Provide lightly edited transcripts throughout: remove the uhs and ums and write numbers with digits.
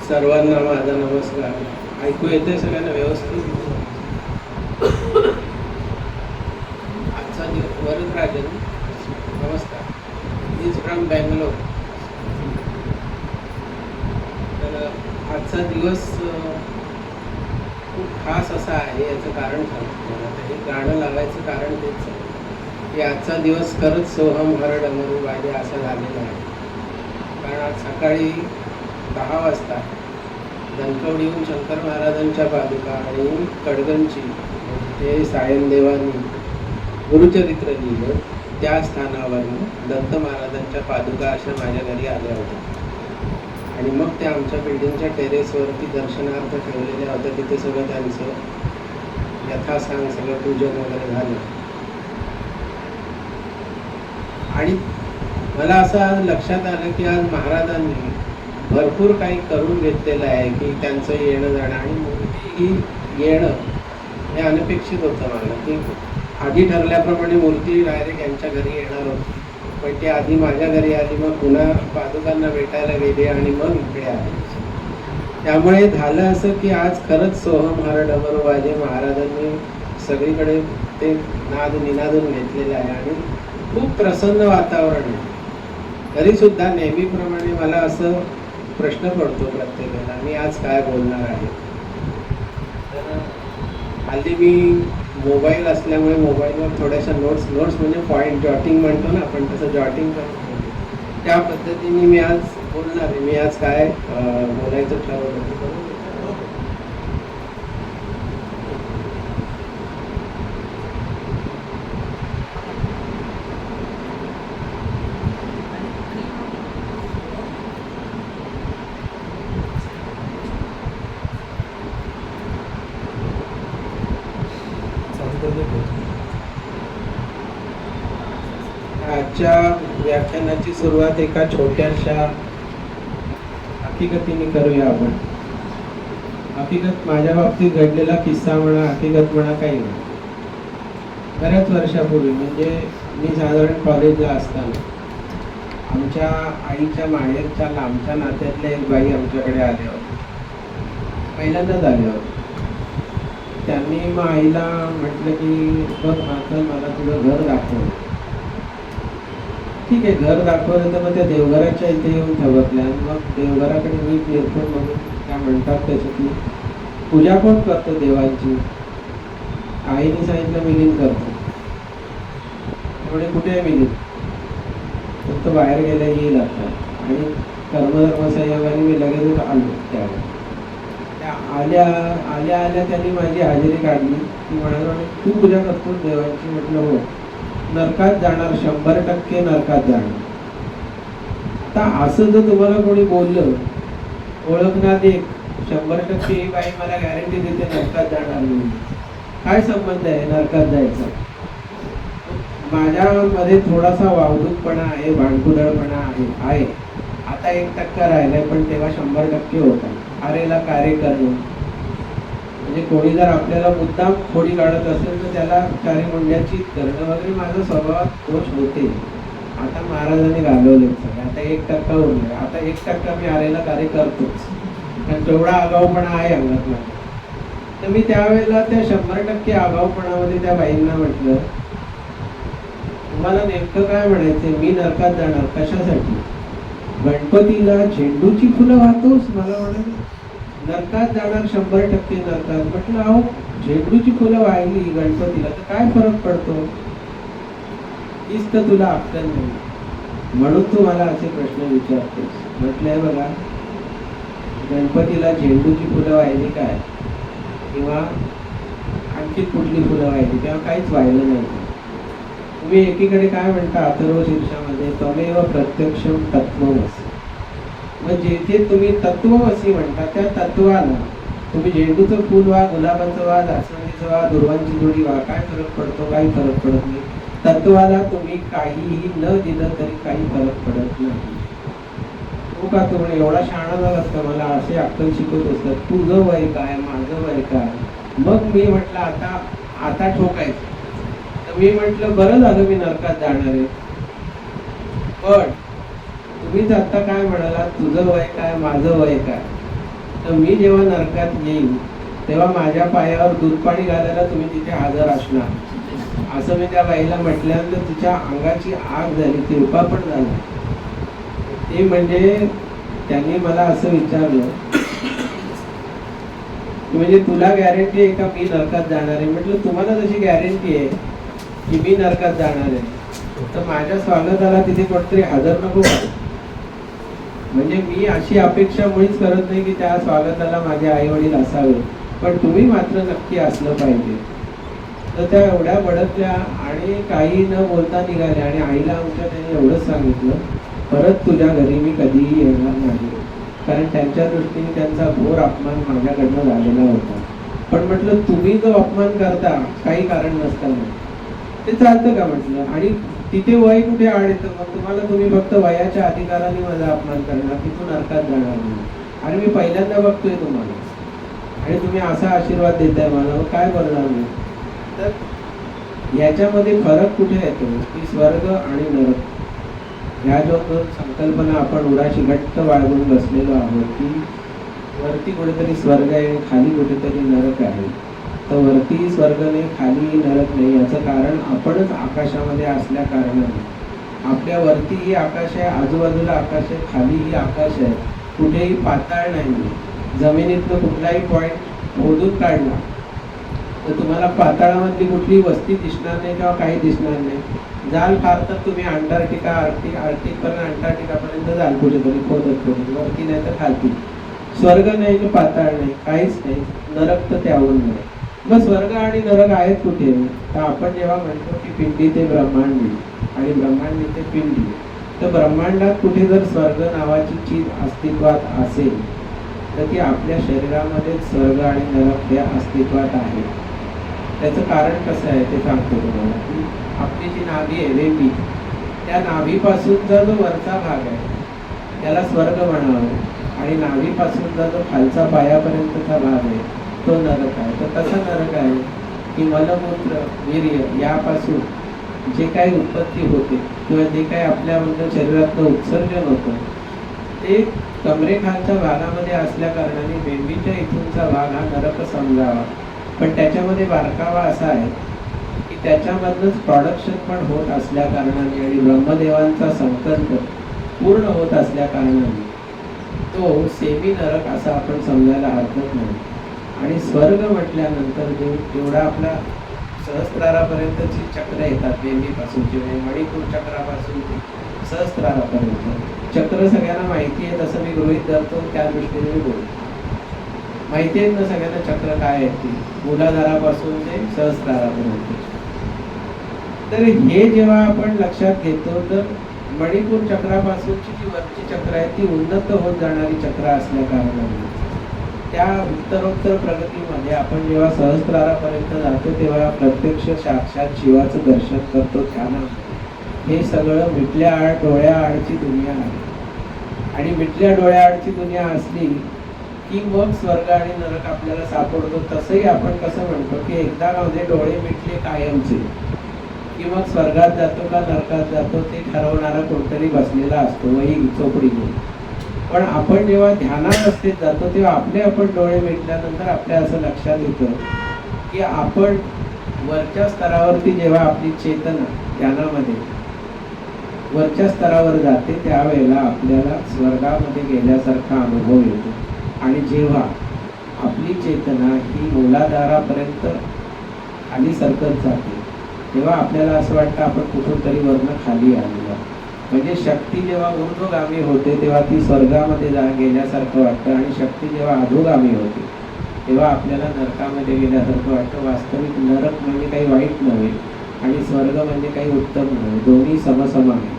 सर्वांना माझा नमस्कार. ऐकू येते सगळ्यांना व्यवस्थित? आजचा दिवस वरदराजन नमस्कार इज फ्रॉम बँगलोर. तर आजचा दिवस खूप खास असा आहे. याचं कारण सांगतो. आता हे गाणं लावायचं कारण तेच आहे की आजचा दिवस खरंच सोहम हर डमरू वाजे असा झालेला आहे. कारण आज सकाळी 10 वाजता धनकवडीहून शंकर महाराजांच्या पादुका आणि कडगंची हे सायनदेवांनी गुरुचरित्र लिहिलं. त्या स्थानावरून दत्त महाराजांच्या पादुका अशा माझ्या घरी आल्या होत्या आणि मग त्या आमच्या बिल्डिंगच्या टेरेसवरती दर्शनार्थ ठेवलेल्या होत्या. तिथे सगळं त्यांचं यथासांग सगळं पूजन वगैरे झालं आणि मला असं लक्षात आलं की आज महाराजांनी भरपूर काही करून घेतलेलं आहे की त्यांचं येणं जाणं आणि मूर्ती ही येणं हे अनपेक्षित होतं मला. की आधी ठरल्याप्रमाणे मूर्ती डायरेक्ट यांच्या घरी येणार होती, पण ती आधी माझ्या घरी आली, मग पुन्हा पादुकांना भेटायला गेली आणि मग इकडे आली. त्यामुळे झालं असं की आज खरंच सोहम हर डमरू वाजे महाराजांनी सगळीकडे ते नाद निनादून घेतलेलं आहे आणि खूप प्रसन्न वातावरण आहे. तरीसुद्धा नेहमीप्रमाणे मला असं प्रश्न पडतो प्रत्येकाला, मी आज काय बोलणार आहे. तर हल्ली मी मोबाईल असल्यामुळे मोबाईलवर थोड्याशा नोट्स म्हणजे पॉईंट जॉटिंग म्हणतो ना आपण, तसं जॉटिंग करतो. त्या पद्धतीने मी आज बोलणार आहे. मी आज काय बोलायचं ठरवलं. आजच्या व्याख्यानाची सुरुवात एका छोट्याशा हकीकतीने करूया आपण. हकीकत माझ्या बाबतीत घडलेला किस्सा म्हणा, हकीकत म्हणा, काही नाही. बऱ्याच वर्षापूर्वी म्हणजे मी साधारण कॉलेजला असताना आमच्या आईच्या माहेरच्या लांबच्या नात्यातल्या एक बाई आमच्याकडे आल्या होत्या. पहिल्यांदाच आल्या होत्या. त्यांनी मग आईला म्हटलं की बघ आता मला तुझं घर दाखव. ठीक आहे, घर दाखवलं. तर मग त्या देवघराच्या इथे येऊन ठेवतल्या आणि मग देवघराकडे मी फिरतो. मग त्या म्हणतात त्याची की पूजा कोण करतो देवांची? आईने सांगितलं मिलिंद करतो. त्यामुळे कुठे आहे मिलिंद? फक्त बाहेर गेला येईल आता. आणि कर्मधर्म संयोगाने मी लगेचच आलो. त्यावेळेस त्या आल्या आल्या आल्या त्यांनी माझी हजेरी काढली. ती म्हणाली तू पूजा करतो देवांची? म्हटलं हो. नरकात जाणार, 100% नरकात जाणार. आता असं जर तुम्हाला कोणी बोललं ओळखणार एक 100% ही बाई मला गॅरंटी देते नरकात जाणार नाही, काय संबंध आहे नरकात जायचा? माझ्यामध्ये थोडासा वावडूकपणा आहे, भांडकुदळपणा आहे. आता 1% राहिलाय, पण तेव्हा 100% होता. आरेला कार्य करणं म्हणजे कोणी जर आपल्याला मुद्दाम खोडी काढत असेल तर त्याला कार्यमुंड्याची करणं वगैरे माझा स्वभावात दोष होते. आता महाराजांनी घालवले सगळे. आता 1% उरले. आता 1% मी आरेला कार्य करतोच, कारण तेवढा आगाऊपणा आहे अंगात माझ्या. तर मी त्यावेळेला त्या 100% आगाऊपणामध्ये त्या बाईंना म्हटलं तुम्हाला नेमकं काय म्हणायचंय? मी नरकात जाणार कशासाठी? गणपतीला झेंडूची फुलं वाहतोस? मला म्हणाले नरकात जाणार 100% नरकात. म्हटलं अहो झेंडूची फुलं वाहिली गणपतीला तर काय फरक पडतो? हीच तर तुला अक्कल नाही, म्हणून तू मला असे प्रश्न विचारतोस. म्हटलंय बघा, गणपतीला झेंडूची फुलं वाहिली काय किंवा आणखी कुठली फुलं वाहिली तेव्हा काहीच वाहिलं नाही. तुम्ही एकीकडे काय म्हणता अथर्व शीर्षामध्ये त्वमेव प्रत्यक्षम तत्त्वमसि. मग जेथे तुम्ही तत्त्वमसी म्हणता त्या तत्वाला तुम्ही झेंडूचं फूल वा, गुलाबाचं वा, जास्वंदीचं वा, दुर्वांची जोडी वा, काय फरक पडतो? काही फरक पडत नाही. तत्वाला तुम्ही काहीही न दिलं तरी काही फरक पडत नाही. हो का? तू म्हणे एवढा शहाणा झालास का? मला असे अक्कल शिकवत असतात. तुझं वय काय, माझं वय काय? मग मी म्हटलं आता ठोकायचं. तर मी म्हटलं बरं झालं मी नरकात जाणार आहे, पण तुम्हीच आता काय म्हणाला तुझं वय काय, माझं वय काय? तर मी जेव्हा नरकात येईल तेव्हा माझ्या पायावर दूध पाणी घालायला तुम्ही तिथे हजर असणार, असं मी त्या बाईला म्हटल्यानंतर तिच्या अंगाची आग झाली, तिरपा पण झाला. ते म्हणजे त्यांनी मला असं विचारलं, म्हणजे तुला गॅरंटी आहे का मी नरकात जाणार आहे? म्हटलं तुम्हाला जशी गॅरंटी आहे की मी नरकात जाणार आहे, तर माझ्या स्वागताला तिथे कुठतरी हजर नको का? म्हणजे मी अशी अपेक्षा मुळीच करत नाही की त्या स्वागताला माझे आई वडील असावे, पण तुम्ही मात्र नक्की असलं पाहिजे. तर त्या एवढ्या भडकल्या आणि काही न बोलता निघाल्या. आणि आईला आमच्या त्यांनी एवढंच सांगितलं, परत तुझ्या घरी मी कधीही येणार नाही, कारण त्यांच्या दृष्टीने त्यांचा घोर अपमान माझ्याकडनं झालेला होता. पण म्हटलं तुम्ही जो अपमान करता काही कारण नसताना, ते चालतं का म्हटलं? आणि तिथे वय कुठे आड येतं? मग तुम्हाला तुम्ही फक्त वयाच्या अधिकाराने माझा अपमान करणार, तिथून अर्थात जाणार नाही. आणि मी पहिल्यांदा बघतोय तुम्हाला आणि तुम्ही असा आशीर्वाद देताय मला, काय बोलणार मी? तर याच्यामध्ये फरक कुठे येतो की स्वर्ग आणि नरक ह्या जो संकल्पना आपण उराशी घट्ट बाळगून बसलेलो आहोत की वरती कुठेतरी स्वर्ग आहे आणि खाली कुठेतरी नरक आहे. तर वरती स्वर्ग नाही, खाली नरक नाही. याचं कारण आपणच आकाशामध्ये असल्या कारणाने. आपल्या वरती ही आकाश आहे, आजूबाजूला आकाश आहे, खाली ही आकाश आहे, कुठेही पाताळ नाही. जमिनीतनं कुठलाही पॉईंट मोजून काढला तर तुम्हाला पाताळामधली कुठली वस्ती दिसणार नाही किंवा काही दिसणार नाही. जाल फार तर तुम्ही अंटार्क्टिका आर्टिकपर्यंत अंटार्क्टिकापर्यंत जाल कुठेतरी खोदत खोदत, वरती नाही तर खालती. स्वर्ग नाही की पाताळ नाही, काहीच नाही. नरक तर त्याहून नाही. मग स्वर्ग आणि नरक आहेत कुठे? तर आपण जेव्हा म्हणतो की पिंडी ते ब्रह्मांडी आणि ब्रह्मांडी ते पिंडी, तर ब्रह्मांडात कुठे जर स्वर्ग नावाची चीज अस्तित्वात असेल तर ती आपल्या शरीरामध्ये स्वर्ग आणि नरक हे अस्तित्वात आहे. त्याचं कारण कसं आहे ते सांगतो तुम्हाला. की आपली जी नाभी आहे वेपी, त्या नाभीपासूनचा जो वरचा भाग आहे त्याला स्वर्ग म्हणावं आणि नाभीपासूनचा जो खालचा पायापर्यंतचा भाग आहे तो नरक आहे. तर कसा नरक आहे की मलमूत्र वीर्य यापासून जे काही उत्पत्ती होते किंवा जे काही आपल्यामध्ये शरीरातलं उत्सर्जन होतं ते कमरेखालच्या भागामध्ये असल्या कारणाने बेंबीच्या इथूनचा भाग हा नरक समजावा. पण त्याच्यामध्ये बारकावा असा आहे की त्याच्यामधनंच प्रोडक्शन पण होत असल्या कारणाने आणि ब्रह्मदेवांचा संकल्प पूर्ण होत असल्या कारणाने तो सेमी नरक असा आपण समजायला हरकत नाही. आणि स्वर्ग म्हटल्यानंतर जेवढा आपला सहस्त्रारापर्यंतची चक्र येतात, बेंबीपासूनची म्हणजे मणिपूर चक्रापासून सहस्त्रारापर्यंत चक्र सगळ्यांना माहिती आहे, तसं मी गृहीत धरतो, त्या दृष्टीने मी बोलतो. माहिती आहेत ना सगळ्यांना चक्र काय आहेत ती, मूलाधारापासून ते सहस्त्रारापर्यंत. तर हे जेव्हा आपण लक्षात घेतो तर मणिपूर चक्रापासूनची जी वरची चक्र आहे ती उन्नत होत जाणारी चक्र असल्या कारणाने त्या उत्तरोत्तर प्रगतीमध्ये आपण जेव्हा सहस्त्रारापर्यंत जातो तेव्हा प्रत्यक्ष साक्षात शिवाचं दर्शन करतो ध्यानामध्ये. हे सगळं मिटल्या आड डोळ्याआडची दुनिया आहे. आणि मिटल्या डोळ्याआडची दुनिया असली की मग स्वर्ग आणि नरक आपल्याला सापडतो. तसंही आपण कसं म्हणतो की एकदा माझे डोळे मिटले कायमचे की मग स्वर्गात जातो का नरकात जातो ते ठरवणारा कोणतरी बसलेला असतो वही चोपडी घेऊन. पण आपण जेव्हा ध्यानावस्थेत जातो तेव्हा आपण डोळे मिटल्यानंतर आपल्या असं लक्षात येतं की आपण वरच्या स्तरावरती जेव्हा आपली चेतना ध्यानामध्ये वरच्या स्तरावर जाते त्यावेळेला आपल्याला स्वर्गामध्ये गेल्यासारखा अनुभव येतो. आणि जेव्हा आपली चेतना ही मूलाधारापर्यंत खाली सरकत जाते तेव्हा आपल्याला असं वाटतं आपण कुठून तरी वरनं खाली आलेलो. म्हणजे शक्ती जेव्हा ऊर्ध्वगामी होते तेव्हा ती स्वर्गामध्ये गेल्यासारखं वाटतं आणि शक्ती जेव्हा अधोगामी होते तेव्हा आपल्याला नरकामध्ये गेल्यासारखं वाटतं. वास्तविक नरक म्हणजे काही वाईट नव्हे आणि स्वर्ग म्हणजे काही उत्तम नव्हे, दोन्ही समसम आहे.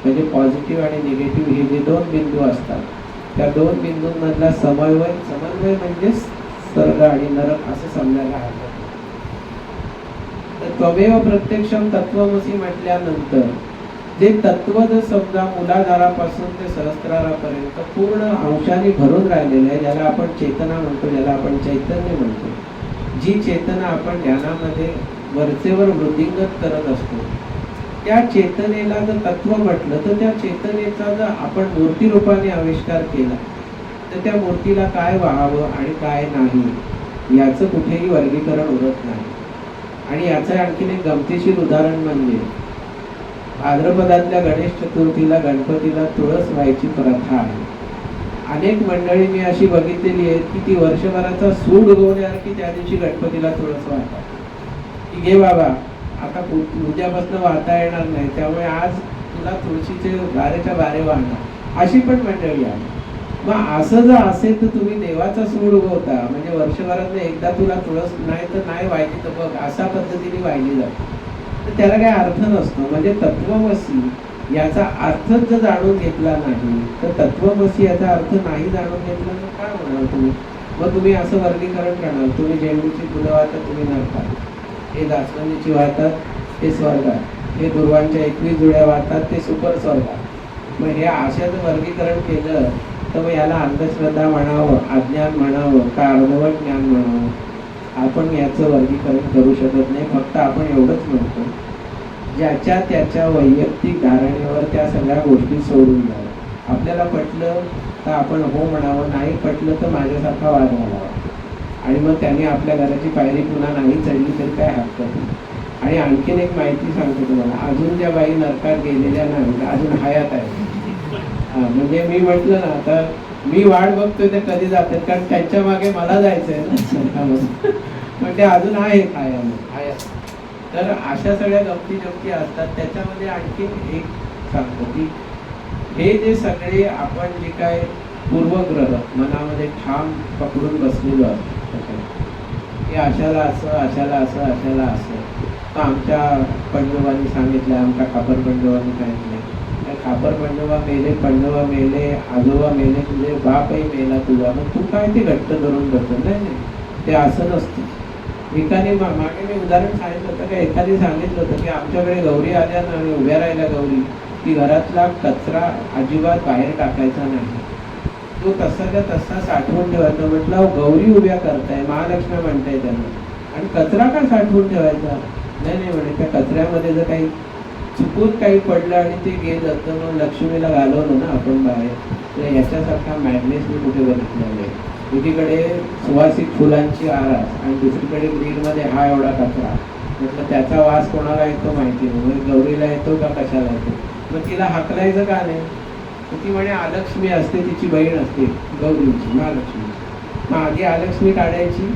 म्हणजे पॉझिटिव्ह आणि निगेटिव्ह हे जे दोन बिंदू असतात त्या दोन बिंदूंमधला समन्वय म्हणजे स्वर्ग आणि नरक असं समजायला हवं. तर त्वमेव प्रत्यक्षम तत्वमसी म्हटल्यानंतर जे तत्व जर समजा मूलाधारापासून ते सहस्त्रारापर्यंत पूर्ण अंशाने भरून राहिलेलं आहे, ज्याला आपण चेतना म्हणतो, ज्याला आपण चैतन्य म्हणतो, जी चेतना आपण ध्यानामध्ये वरचेवर वृद्धिंगत करत असतो त्या चेतनेला जर तत्व म्हटलं तर त्या चेतनेचा जर आपण मूर्ती रूपाने आविष्कार केला तर त्या मूर्तीला काय व्हावं आणि काय नाही याचं कुठेही वर्गीकरण उरत नाही. आणि याचं आणखीन एक गमतीशीर उदाहरण म्हणजे भाद्रपदातल्या गणेश चतुर्थीला गणपतीला तुळस व्हायची प्रथा आहे. अनेक मंडळी मी अशी बघितलेली आहेत की ती वर्षभराचा सूड उगवल्यावर की त्या दिवशी गणपतीला तुळस वाहतात, की घे बाबा आता उद्यापासून वाहता येणार नाही, त्यामुळे आज तुला तुळशीचे बारेच्या बारे वाहणार, अशी पण मंडळी आहे. मग असं जर असेल तर तुम्ही देवाचा सूड उगवता म्हणजे वर्षभरात एकदा तुला तुळस नाही तर नाही व्हायची तर बघ, अशा पद्धतीने वाहिली जाते. तर त्याला काही अर्थ नसतो. म्हणजे तत्वमसी याचा अर्थच जर जाणून घेतला नाही तर तत्वमसी याचा अर्थ नाही जाणून घेतला तर काय होणार तुम्ही? मग तुम्ही असं वर्गीकरण करणार, तुम्ही झेंडूची फुलं वाहतात तुम्ही नरकात, हे जास्वंदीची वाहतात ते स्वर्गात, हे दुर्वांच्या 21 जुड्या वाहतात ते सुपर स्वर्गात. मग हे अशाचं वर्गीकरण केलं तर मग याला अंधश्रद्धा म्हणावं, अज्ञान म्हणावं का अर्धवट ज्ञान म्हणावं? आपण याचं वर्गीकरण करू शकत नाही. फक्त आपण एवढंच म्हणतो, ज्याच्या त्याच्या वैयक्तिक धारणेवर त्या सगळ्या गोष्टी सोडून द्याव्या. आपल्याला पटलं तर आपण हो म्हणावं, नाही पटलं तर माझ्यासारखा वाद घालावा. आणि मग त्यांनी आपल्या घराची पायरी पुन्हा नाही चढली तरी काय हरकत नाही. आणि आणखीन एक माहिती सांगतो तुम्हाला, अजून ज्या बाई नरकात गेलेल्या नाहीत अजून हयात आहे. म्हणजे मी म्हटलं ना, आता मी वाट बघतोय ते कधी जातात, कारण त्यांच्या मागे मला जायचंय ना. म्हणजे अजून आहे हयात. तर अशा सगळ्या गमती जमती असतात. त्याच्यामध्ये आणखीन एक सांगतो की हे जे सगळे आपण जे काय पूर्वग्रह मनामध्ये ठाम पकडून बसलेलो असतो, की अशाला असं, अशाला असं, अशाला असं. तर आमच्या पंजोबांनी सांगितलं, आमच्या खापर पंजोबांनी सांगितलं, खापर पंजोबा मेले, पंजोबा मेले, आजोबा मेले, तुझे बापही मेला तुझा, मग तू काय ते घट्ट धरून बसत नाही. ते असं नसतं. एकाने मागे मी उदाहरण सांगितलं होतं का, एखादी सांगितलं होतं की आमच्याकडे गौरी आल्या ना आणि उभ्या राहिल्या गौरी, की घरातला कचरा अजिबात बाहेर टाकायचा नाही, तो तसाच्या तसा साठवून ठेवायचा. म्हटलं गौरी उभ्या करताय, महालक्ष्मी म्हणताय त्यांना, आणि कचरा का साठवून ठेवायचा? नाही म्हणे, त्या कचऱ्यामध्ये जर काही चुकून काही पडलं आणि ते गेलं तर मग लक्ष्मीला घालवलं ना आपण बाहेर. तर याच्यासारखा मॅग्नेस मी कुठे बघितलेला आहे. एकीकडे सुवासिक फुलांची आरास आणि दुसरीकडे ग्रीनमध्ये हा एवढा कचरा. म्हटलं त्याचा वास कोणाला येतो माहिती नाही, म्हणजे गौरीला येतो का कशाला येतो? मग तिला हाकलायचं का नाही? तर ती म्हणे अलक्ष्मी असते, तिची बहीण असते गौरीची, महालक्ष्मी. मग आधी अलक्ष्मी काढायची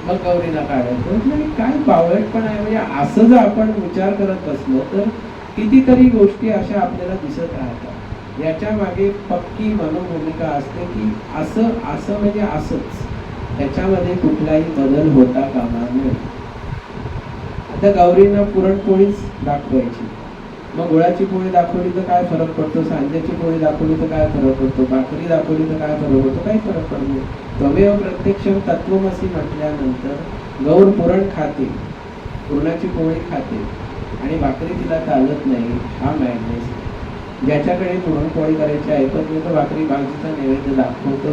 मग गौरीला काढायचं. म्हटलं काय बावळटपण आहे. म्हणजे असं जर आपण विचार करत बसलो तर कितीतरी गोष्टी अशा आपल्याला दिसत राहतात. याच्या मागे पक्की मनोभूमिका असते की असं असं म्हणजे असंच, त्याच्यामध्ये कुठलाही बदल होता कामा नये. आता गौरींना पुरणपोळीच दाखवायची, मग गुळाची पोळी दाखवली तर काय फरक पडतो, सांज्याची पोळी दाखवली तर काय फरक पडतो, भाकरी दाखवली तर काय फरक पडतो? काही फरक पडत नाही. त्वमेव प्रत्यक्षम तत्वमसी म्हटल्यानंतर गौर पुरण खाते, पुरणाची पोळी खाते आणि भाकरी तिला चालत नाही, हा मॅग्नेस. ज्याच्याकडे पुरणपोळी करायची ऐकत नाही तर भाकरी भाजीचा नैवेद्य दाखवतो.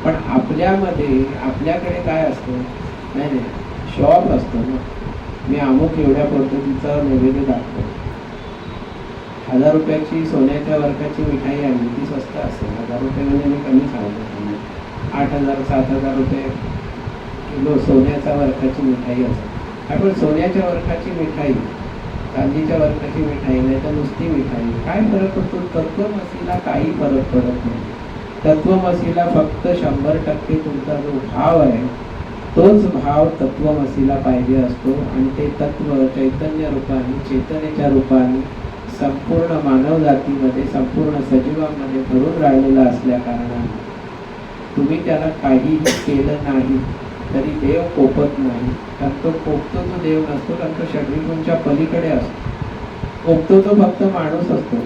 पण आपल्यामध्ये आपल्याकडे काय असतं? नाही शॉप असतो ना, मी अमुक एवढ्या पद्धतीचा नैवेद्य दाखवतो. 1000 रुपयाची सोन्याच्या वर्गाची मिठाई आणली, ती स्वस्त असते. 1000 रुपये म्हणजे मी कमी सांगतो, 8000 7000 रुपये किलो सोन्याच्या वर्गाची मिठाई असते. आपण सोन्याच्या वर्गाची मिठाई, चांदीच्या वर्गाची मिठाई, नाही तर नुसती मिठाई, काय फरक पडतो? तत्वमसीला काही फरक पडत नाही. तत्वमसीला फक्त 100% तुमचा जो भाव आहे तोच भाव तत्वमसीला पाहिजे असतो. आणि ते तत्व चैतन्य रूपाने, चेतनेच्या रूपाने संपूर्ण मानव जातीमध्ये, संपूर्ण सजीवांमध्ये भरून राहिलेलं असल्या कारणाने तुम्ही त्याला काहीही केलं नाही तरी देव कोपत नाही. कारण तो कोपतो तो देव नसतो, कारण तो षड्विगुणच्या पलीकडे असतो. कोपतो तो फक्त माणूस असतो,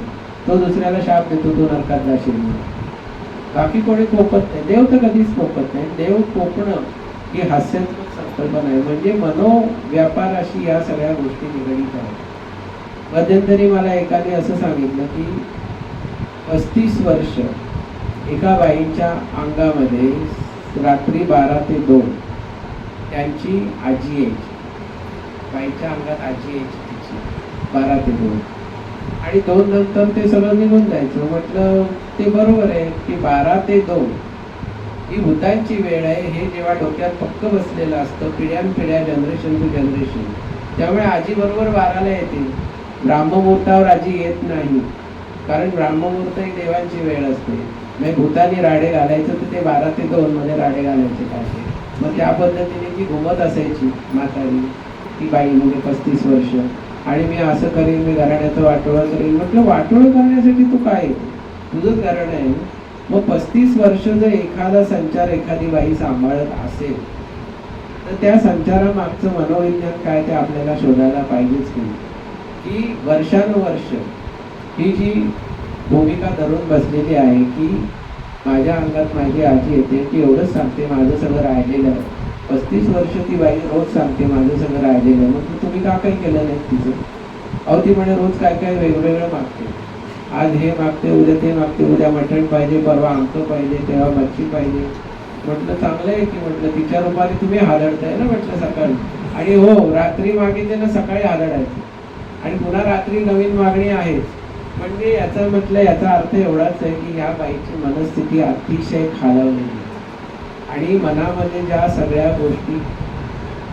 तो दुसऱ्याला शाप देतो, तो नरकात जाशील म्हणून. बाकी कोणी कोपत नाही. देव तर कधीच कोपत नाही. देव कोपणं ही हास्यात्मक संकल्पना आहे. म्हणजे मनोव्यापाराशी या सगळ्या गोष्टी निगडीत आहेत. मध्यंतरी मला एकाने असं सांगितलं की 35 वर्ष एका बाईंच्या अंगामध्ये रात्री 12 ते 2 त्यांची आजी यायची. बाईच्या अंगात आजी यायची तिची 12 ते 2. आणि 2 नंतर ते सगळं निघून जायचं. म्हटलं ते बरोबर आहे की 12 ते 2 ही भूतांची वेळ आहे, हे जेव्हा डोक्यात पक्क बसलेलं असतं पिढ्यानपिढ्या, जनरेशन टू जनरेशन. त्यामुळे आजी बरोबर 12ला येते. ब्राह्ममुहूर्तावर आजी येत नाही, कारण ब्राह्ममुहूर्त ही देवांची वेळ असते. म्हणजे भूतानी राडे घालायचं तर ते 12 ते 2 मध्ये राडे घालायचे काय. मग त्या पद्धतीने ती घुमत असायची म्हातारी, ती बाई म्हणजे 35 वर्ष. आणि मी असं करीन, मी घराण्याचं वाटोळं करीन. म्हटलं वाटोळं करण्यासाठी तू काय, तुझंच घराणं आहे. मग 35 वर्ष जर एखादा संचार एखादी बाई सांभाळत असेल तर त्या संचारामागचं मनोविज्ञान काय ते आपल्याला शोधायला पाहिजेच की वर्षानुवर्ष ही जी भूमिका धरून बसलेली आहे की माझ्या अंगात माझी आजी येते, ती एवढंच सांगते माझं सगळं राहिलेलं आहे. 35 वर्ष ती बाई रोज सांगते माझं सगळं राहिलेलं आहे. मग तुम्ही का काही केलं नाही तिचं? अहो ती म्हणे रोज काय काय वेगवेगळं मागते. आज हे मागते, उद्या ते मागते, उद्या मटण पाहिजे, परवा आमचं पाहिजे, तेव्हा मच्छी पाहिजे. म्हटलं चांगलं आहे की, म्हटलं तिच्या रूपाने तुम्ही हादडताय ना म्हटलं सकाळी. आणि हो, रात्री मागितले ना सकाळी हादडायचे आणि पुन्हा रात्री नवीन मागणी आहेच. म्हणजे याचा म्हटलं याचा अर्थ एवढाच आहे की ह्या बाईची मनस्थिती अतिशय खालावलेली आणि मनामध्ये ज्या सगळ्या गोष्टी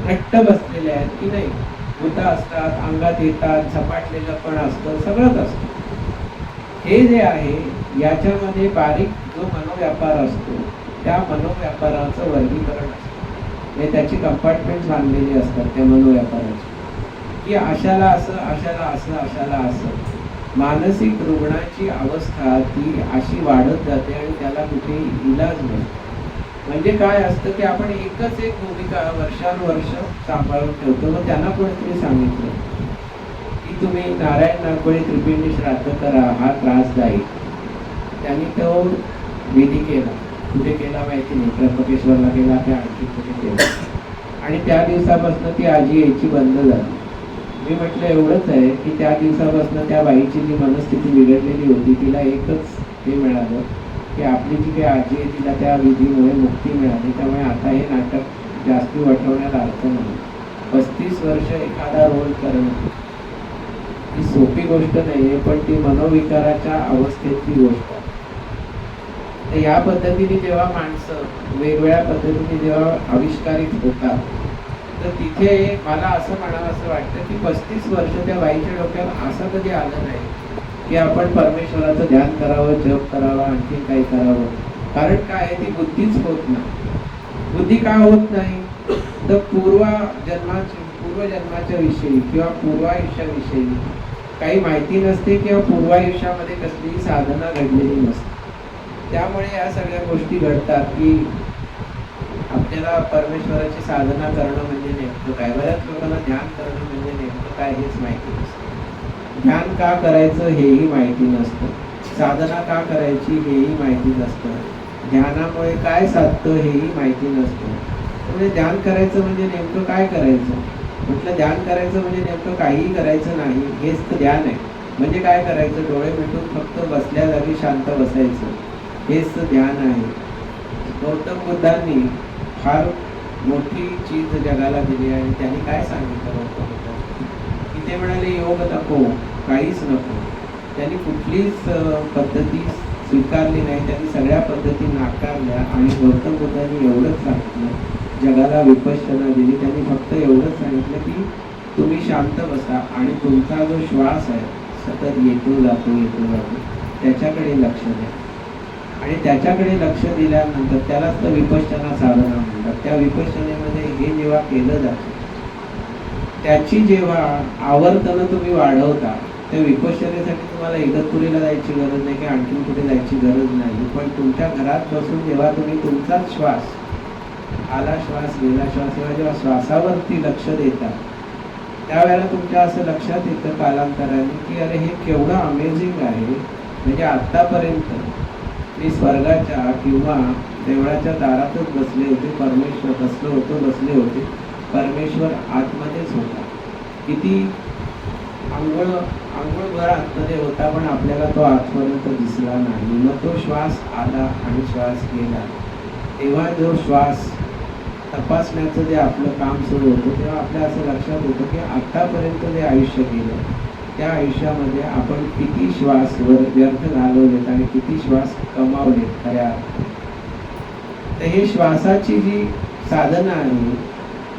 घट्ट बसलेल्या आहेत की नाही, भूत असतात, अंगात येतात, झपाटलेलं पण असतं, सगळंच असतं. हे जे आहे याच्यामध्ये बारीक जो मनोव्यापार असतो त्या मनोव्यापाराचं वर्गीकरण असतं. म्हणजे त्याची कंपार्टमेंट बांधलेली असतात त्या मनोव्यापाराची, की अशाला असं, अशाला असं, अशाला असं. मानसिक रुग्णाची अवस्था ती अशी वाढत जाते आणि त्याला कुठे इलाज नसतो. म्हणजे काय असतं की आपण एकच एक भूमिका वर्षानुवर्ष सांभाळून ठेवतो. मग त्यांना कोणीतरी सांगितलं की तुम्ही नारायण नागबळी त्रिपिंडी श्राद्ध करा, हा त्रास जाईल. त्यांनी तो विधी केला. कुठे केला माहिती नाही, त्र्यंबकेश्वरला केला की आणखी कुठे केला. आणि त्या दिवसापासून ती आजी यायची बंद झाली. मी म्हटलं एवढंच आहे की त्या दिवसापासून त्या बाईची जी मनस्थिती बिघडलेली होती तिला एकच हे मिळालं की आपली जी काही आजी आहे तिला त्या विधीमुळे मुक्ती मिळाली. त्यामुळे आता हे नाटक जास्ती वठवण्यात अर्थ नाही. 35 वर्ष एखादा रोल करणं ही सोपी गोष्ट नाही आहे, पण ती मनोविकाराच्या अवस्थेतली गोष्ट आहे. तर या पद्धतीने जेव्हा माणसं वेगवेगळ्या पद्धतीने जेव्हा आविष्कारित होतात तर तिथे मला असं म्हणावं असं वाटतं की 35 वर्ष त्या बाईच्या डोक्यात असं कधी आलं नाही की आपण परमेश्वराचं ध्यान करावं, जप करावा, आणखी काही करावं. कारण काय आहे, ती बुद्धीच होत नाही. बुद्धी का होत नाही तर पूर्वजन्माच्या विषयी किंवा पूर्वायुष्याविषयी काही माहिती नसते किंवा पूर्वायुष्यामध्ये कसलीही साधना घडलेली नसते. त्यामुळे या सगळ्या गोष्टी घडतात की आपल्याला परमेश्वराची साधना करणं म्हणजे नेमकं काय. बऱ्याच लोकांना ध्यान करणं म्हणजे नेमकं काय हेच माहिती नसतं. ध्यान का करायचं हेही माहिती नसतं. साधना का करायची हेही माहिती नसतं. ध्यानामुळे काय साधतं हेही माहिती नसतं. त्यामुळे ध्यान करायचं म्हणजे नेमकं काय करायचं. म्हटलं ध्यान करायचं म्हणजे नेमकं काहीही करायचं नाही, हेच तर ध्यान आहे. म्हणजे काय करायचं, डोळे मिटून फक्त बसल्या जागी शांत बसायचं, हेच तर ध्यान आहे. गौतम बुद्धांनी फार मोठी चीज जगाला दिली आणि त्यांनी काय सांगितलं गौतम बुद्धांनी की ते म्हणाले योग नको, काहीच नको. त्यांनी कुठलीच पद्धती स्वीकारली नाही, त्यांनी सगळ्या पद्धती नाकारल्या. आणि गौतम बुद्धांनी एवढंच सांगितलं, जगाला विपश्यना दिली. त्यांनी फक्त एवढंच सांगितलं की तुम्ही शांत बसा आणि तुमचा जो श्वास आहे सतत येतो जातो त्याच्याकडे लक्ष द्या. आणि त्याच्याकडे लक्ष दिल्यानंतर त्यालाच तर विपश्यना साधना म्हणतात. त्या विपश्यनेमध्ये हे जेव्हा केलं जातं त्याची जेव्हा आवर्तनं तुम्ही वाढवता, त्या विपश्यनेसाठी तुम्हाला इगतपुरीला जायची गरज नाही की आणखीन कुठे जायची गरज नाही. पण तुमच्या घरात बसून जेव्हा तुम्ही तुमचाच श्वास, आला श्वास गेला श्वास, जेव्हा श्वासावरती लक्ष देता त्यावेळेला तुमच्या असं लक्षात येतं कालांतराने की अरे हे केवढं अमेझिंग आहे. म्हणजे आत्तापर्यंत मी स्वर्गाच्या किंवा देवळाच्या दारातच बसले होते, परमेश्वर बसले होते, परमेश्वर आतमध्येच होता. किती अंघोळभर आतमध्ये होता पण आपल्याला तो आतपर्यंत दिसला नाही. मग तो श्वास आला आणि श्वास गेला, तेव्हा जो श्वास तपासण्याचं जे आपलं काम सुरू होतं तेव्हा आपल्या असं लक्षात होतं की आत्तापर्यंत जे आयुष्य गेलं त्या आयुष्यामध्ये आपण किती श्वास व्यर्थ घालवलेत आणि किती श्वास कमावलेत खऱ्या अर्थाने. तर हे श्वासाची जी साधना आहे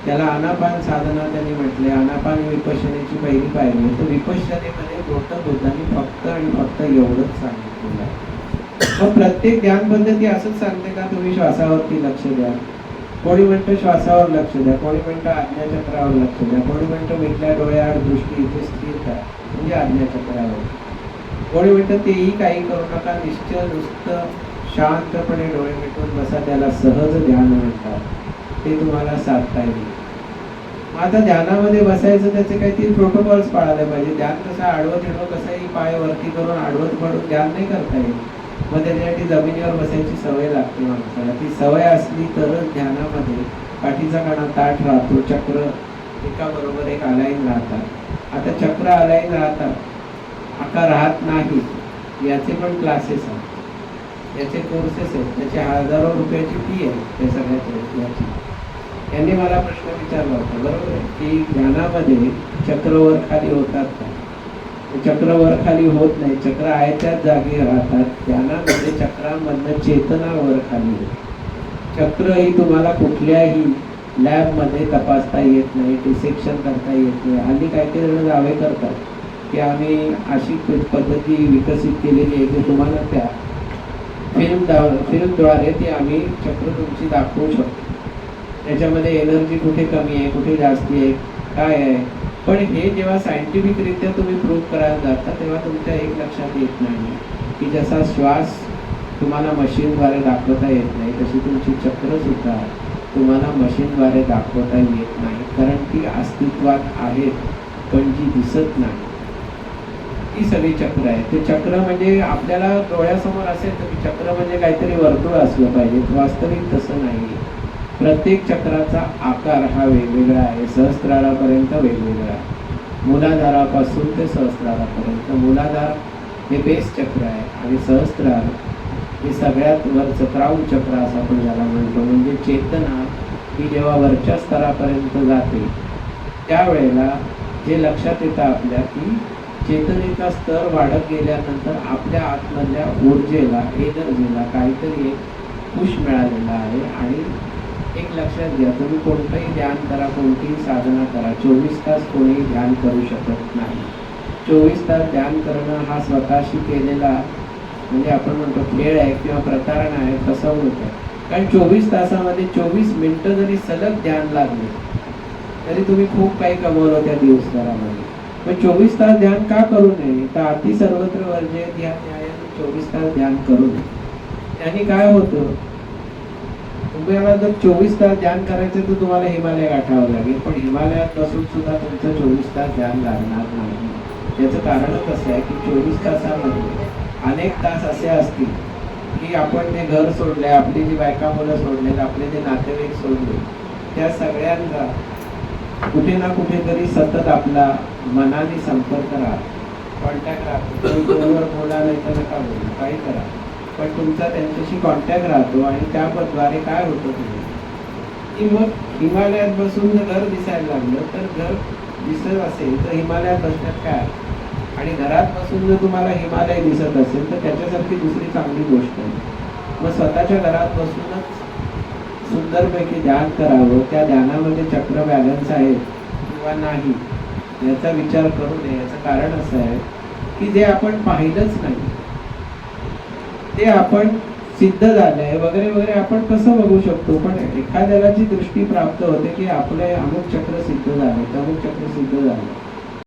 त्याला आनापान साधना त्यांनी म्हटले. आनापान विपश्यनेची पहिली पायरी आहे. तर विपश्यनेमध्ये गौतम बुद्धांनी फक्त आणि फक्त एवढंच सांगितलेलं आहे. मग प्रत्येक ध्यान पद्धती असंच सांगते का तुम्ही श्वासावरती लक्ष द्या. कोणी म्हणतं श्वासावर लक्ष द्या, कोणी म्हणतं आज्ञाचक्रावर लक्ष द्या, कोणी म्हणतं मिटल्या डोळ्याआड दृष्टी इथे स्थिर करा म्हणजे आज्ञाचक्रावर, कोणी म्हणतं तेही काही करू नका, निश्चल नुसतं शांतपणे डोळे मिटून बसा, त्याला सहज ध्यान म्हणतात. ते तुम्हाला साधता येईल. आता ध्यानामध्ये बसायचं त्याचे काहीतरी प्रोटोकॉल्स पाळायला पाहिजे. ध्यान कसं आडवं तिडवं कसंही पाय वरती करून आडवत पडून ध्यान नाही करता येईल. मग त्याच्यासाठी जमिनीवर बसायची सवय लागते माणसाला. ती सवय असली तरच ध्यानामध्ये पाठीचा कणा ताठ राहतो, चक्र एकाबरोबर एक अलाईन राहतात. आता चक्र अलाईन राहतात, आकार राहत नाही, याचे पण क्लासेस आहेत, याचे कोर्सेस आहेत, त्याची हजारो रुपयाची फी आहे त्या सगळ्या याची. यांनी मला प्रश्न विचारला होता, बरोबर आहे की ध्यानामध्ये चक्र वर खाली होतात का? चक्र वर खाली होत नाही, चक्र आहे त्याच जागी राहतात. ध्यानामध्ये चक्रामधनं चेतना वर खाली होते. चक्र ही तुम्हाला कुठल्याही लॅबमध्ये तपासता येत नाही, डिसेक्शन करता येत नाही. हल्ली काही काही जण दावे करतात की आम्ही अशी पद्धती विकसित केलेली आहे की तुम्हाला त्या फिल्मद्वारे ती आम्ही चक्र तुमची दाखवू शकतो. त्याच्यामध्ये एनर्जी कुठे कमी आहे, कुठे जास्ती आहे, काय आहे. पण हे जेव्हा सायंटिफिकरित्या तुम्ही प्रूव्ह करायला जाता तेव्हा तुमच्या एक लक्षात येत नाही की जसा श्वास तुम्हाला मशीनद्वारे दाखवता येत नाही, तशी तुमची चक्रसुद्धा तुम्हाला मशीनद्वारे दाखवता येत नाही. कारण ती अस्तित्वात आहेत पण जी दिसत नाही. ती सगळी चक्र आहे. ते चक्र म्हणजे आपल्याला डोळ्यासमोर असेल तर चक्र म्हणजे काहीतरी वर्तुळ असलं पाहिजे. वास्तविक तसं नाही. प्रत्येक चक्राचा आकार हा वेगवेगळा आहे. सहस्त्रारापर्यंत वेगवेगळा आहे. मूलाधारापासून ते सहस्त्रारापर्यंत. मूलाधार हे बेस चक्र आहे आणि सहस्त्रार हे सगळ्यात वरचं क्राऊन चक्र असं आपण ज्याला म्हणतो. म्हणजे चेतना ही जेव्हा वरच्या स्तरापर्यंत जाते त्यावेळेला जे लक्षात येतं आपल्या की चेतनेचा स्तर वाढत गेल्यानंतर आपल्या आतमधल्या ऊर्जेला, एनर्जीला काहीतरी एक पुश मिळालेला आहे. आणि एक लक्षात घ्या, तुम्ही कोणतंही ध्यान करा, कोणतीही साधना करा, 24 तास कोणीही ध्यान करू शकत नाही. 24 तास ध्यान करणं हा स्वतःशी केलेला म्हणजे आपण म्हणतो खेळ आहे किंवा प्रतारण आहे, फसवणूक आहे. कारण 24 तासामध्ये 24 मिनिटं जरी सलग ध्यान लागले तरी तुम्ही खूप काही कमवलं त्या दिवसभरामध्ये. पण 24 तास ध्यान का करू नये? तर अति सर्वत्र वर्ज्य ध्यान न्यायाने 24 तास ध्यान करू नये. त्याने काय होतं, तुम्हाला जर 24 तास ध्यान करायचं तर तुम्हाला हिमालय गाठावं लागेल. पण हिमालयात बसून सुद्धा तुमचं 24 तास ध्यान लागणार नाही. त्याचं कारणच असं आहे की 24 तासामध्ये अनेक तास असे असतील की आपण ते घर सोडले, आपली जी बायका मुलं सोडले, आपले जे नातेवाईक सोडले, त्या सगळ्यांना कुठे ना कुठेतरी सतत आपला मनाने संपर्क राहतो, कॉन्टॅक्ट राहतो. तुम्ही फोनवर बोला नाही तर नका बोलू, काही करा, पण तुमचा त्यांच्याशी कॉन्टॅक्ट राहतो. आणि त्याद्वारे काय होतं तुम्ही की मग हिमालयात बसून जर घर दिसायला लागलं तर घर दिसत असेल तर हिमालयात बसण्यात काय. आणि घरात बसून जर तुम्हाला हिमालय दिसत असेल तर त्याच्यासारखी दुसरी चांगली गोष्ट आहे. मग स्वतःच्या घरात बसूनच सुंदरपैकी ध्यान करावं. त्या ध्यानामध्ये चक्र बॅलन्स आहे किंवा नाही याचा विचार करू नये. याचं कारण असं आहे की जे आपण पाहिलंच नाही ते आपण सिद्ध झालंय वगैरे वगैरे आपण कसं बघू शकतो. पण एखाद्याला जी दृष्टी प्राप्त होते की आपले अमुक चक्र सिद्ध झाले, अमुक चक्र सिद्ध झाले,